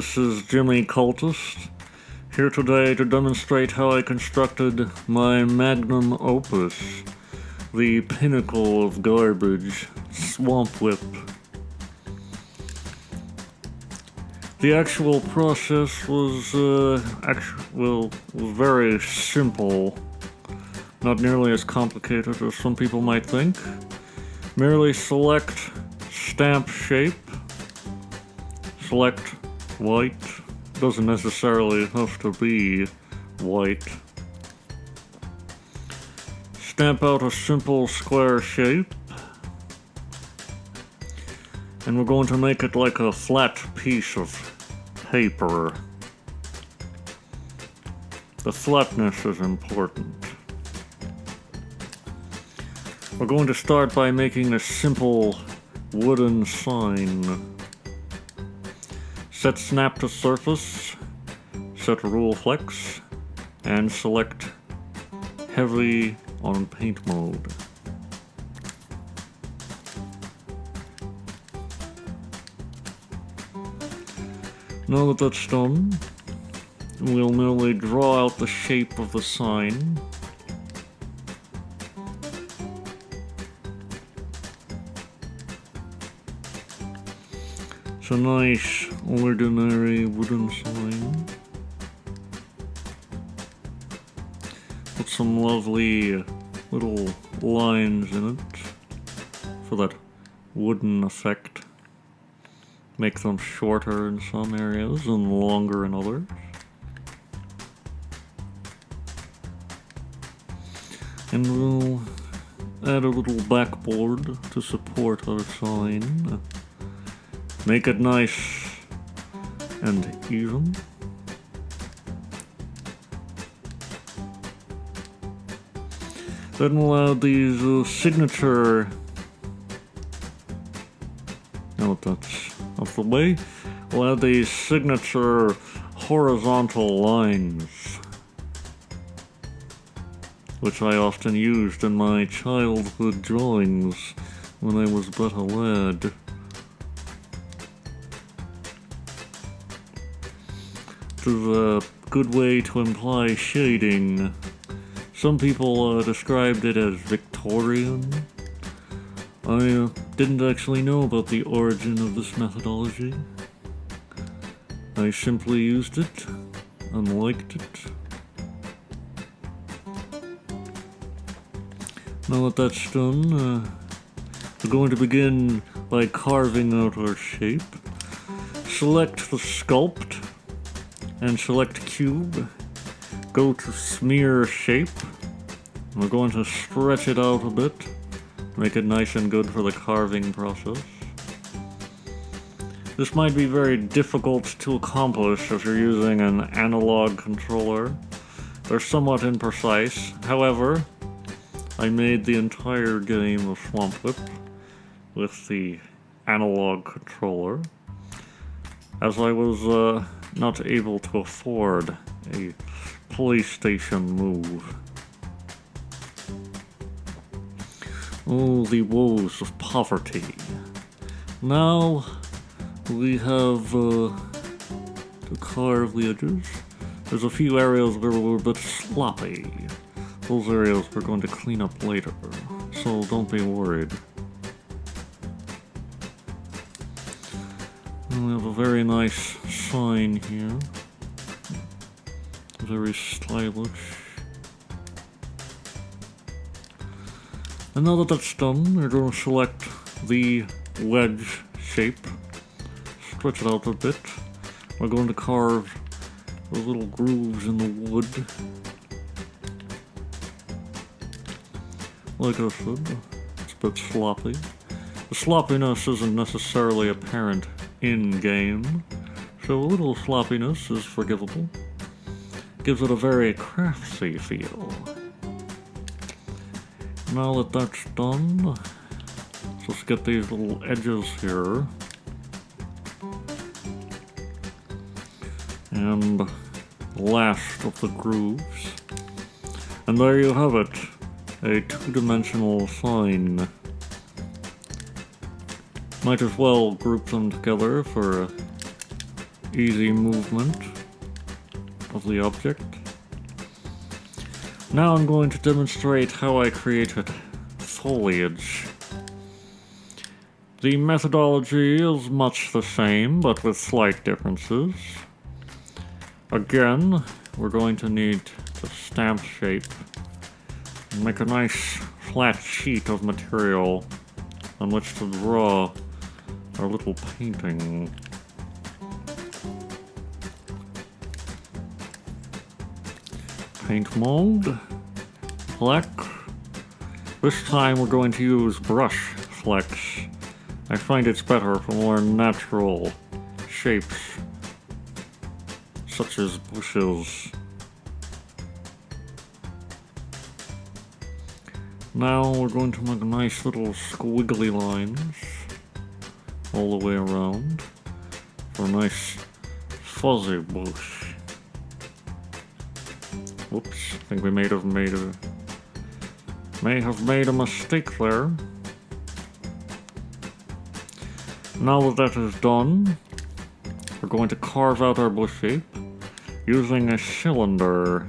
This is Jimmy Cultist, here today to demonstrate how I constructed my magnum opus, the pinnacle of garbage, Swamp Whip. The actual process was, very simple, not nearly as complicated as some people might think. Merely select stamp shape, select white, doesn't necessarily have to be white. Stamp out a simple square shape, and we're going to make it like a flat piece of paper. The flatness is important. We're going to start by making a simple wooden sign. Set snap to surface, set rule flex, and select heavy on paint mode. Now that that's done, we'll merely draw out the shape of the sign. It's a nice, ordinary wooden sign. Put some lovely little lines in it for that wooden effect. Make them shorter in some areas and longer in others. And we'll add a little backboard to support our sign. Make it nice and even. Then we'll add these signature. Now that's off the way. We'll add these signature horizontal lines, which I often used in my childhood drawings when I was but a lad. This is a good way to imply shading. Some people described it as Victorian. I didn't actually know about the origin of this methodology. I simply used it and liked it. Now that that's done, we're going to begin by carving out our shape. Select the sculpt and select cube. Go to smear shape. We're going to stretch it out a bit. Make it nice and good for the carving process. This might be very difficult to accomplish if you're using an analog controller. They're somewhat imprecise. However, I made the entire game of Swamp Whip with the analog controller, as I was not able to afford a PlayStation Move. Oh, the woes of poverty. Now we have to carve the edges. There's a few areas where we're a bit sloppy. Those areas we're going to clean up later, so don't be worried. And we have a very nice sign here. Very stylish. And now that that's done, we're going to select the wedge shape. Stretch it out a bit. We're going to carve those little grooves in the wood. Like I said, it's a bit sloppy. The sloppiness isn't necessarily apparent in-game, so a little sloppiness is forgivable. Gives it a very craftsy feel. Now that that's done, let's get these little edges here. And last of the grooves. And there you have it. A two-dimensional sign. Might as well group them together for easy movement of the object. Now I'm going to demonstrate how I created foliage. The methodology is much the same, but with slight differences. Again, we're going to need the stamp shape and make a nice flat sheet of material on which to draw our little painting. Paint mold, black. This time we're going to use brush flex. I find it's better for more natural shapes, such as bushes. Now we're going to make nice little squiggly lines all the way around for a nice fuzzy bush. Whoops, I think we may have made a mistake there. Now that that is done, we're going to carve out our bush shape using a cylinder.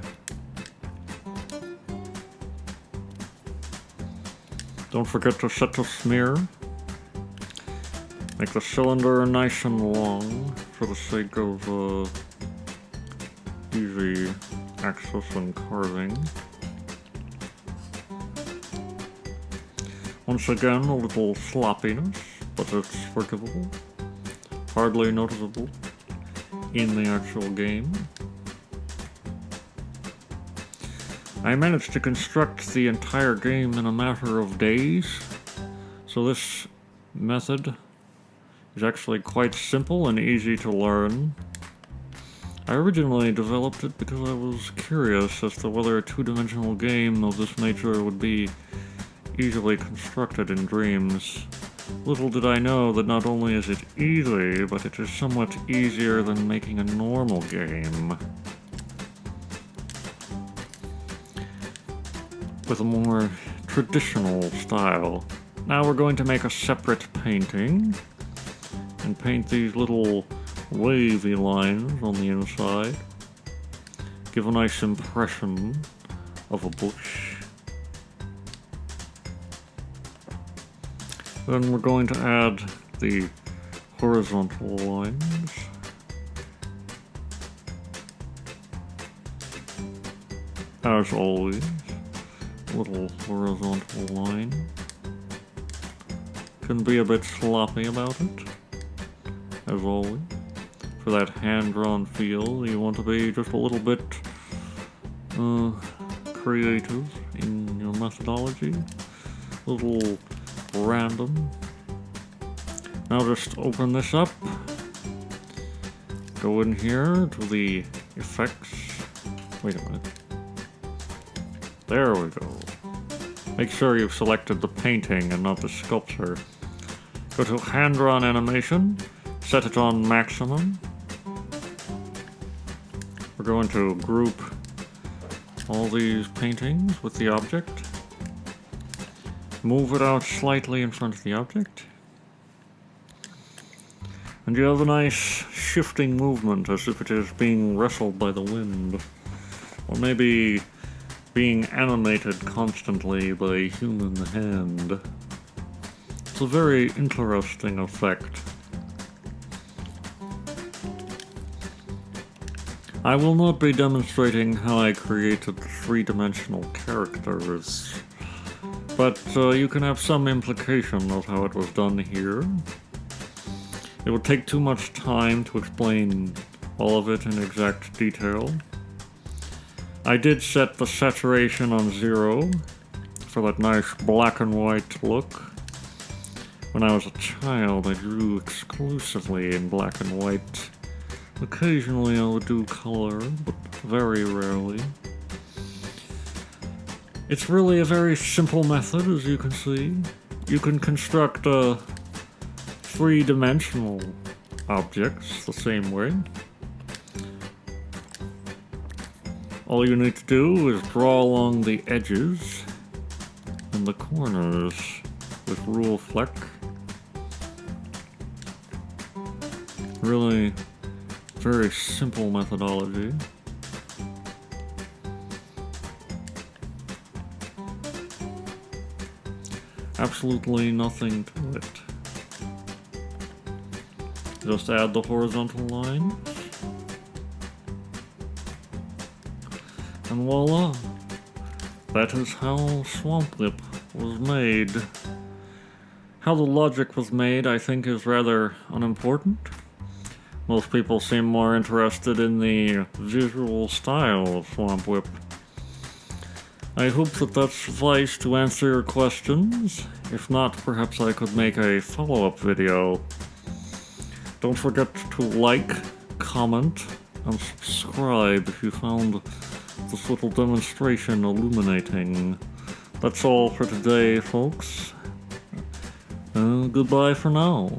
Don't forget to set the smear. Make the cylinder nice and long for the sake of easy access and carving. Once again, a little sloppiness, but it's forgivable. Hardly noticeable in the actual game. I managed to construct the entire game in a matter of days, so this method is actually quite simple and easy to learn. I originally developed it because I was curious as to whether a two-dimensional game of this nature would be easily constructed in Dreams. Little did I know that not only is it easy, but it is somewhat easier than making a normal game, with a more traditional style. Now we're going to make a separate painting and paint these little wavy lines on the inside. Give a nice impression of a bush. Then we're going to add the horizontal lines. As always, a little horizontal line. Can be a bit sloppy about it, as always. For that hand-drawn feel, you want to be just a little bit creative in your methodology. A little random. Now just open this up. Go in here to the effects. Wait a minute. There we go. Make sure you've selected the painting and not the sculpture. Go to hand-drawn animation. Set it on maximum. We're going to group all these paintings with the object. Move it out slightly in front of the object. And you have a nice shifting movement as if it is being wrestled by the wind. Or maybe being animated constantly by a human hand. It's a very interesting effect. I will not be demonstrating how I created three-dimensional characters, but you can have some implication of how it was done here. It would take too much time to explain all of it in exact detail. I did set the saturation on 0 for that nice black and white look. When I was a child, I drew exclusively in black and white. Occasionally I would do color, but very rarely. It's really a very simple method, as you can see. You can construct three-dimensional objects the same way. All you need to do is draw along the edges and the corners with rule fleck. Really very simple methodology. Absolutely nothing to it. Just add the horizontal lines. And voila! That is how Swamp Whip was made. How the logic was made, I think, is rather unimportant. Most people seem more interested in the visual style of Swamp Whip. I hope that suffices to answer your questions. If not, perhaps I could make a follow-up video. Don't forget to like, comment, and subscribe if you found this little demonstration illuminating. That's all for today, folks. Goodbye for now.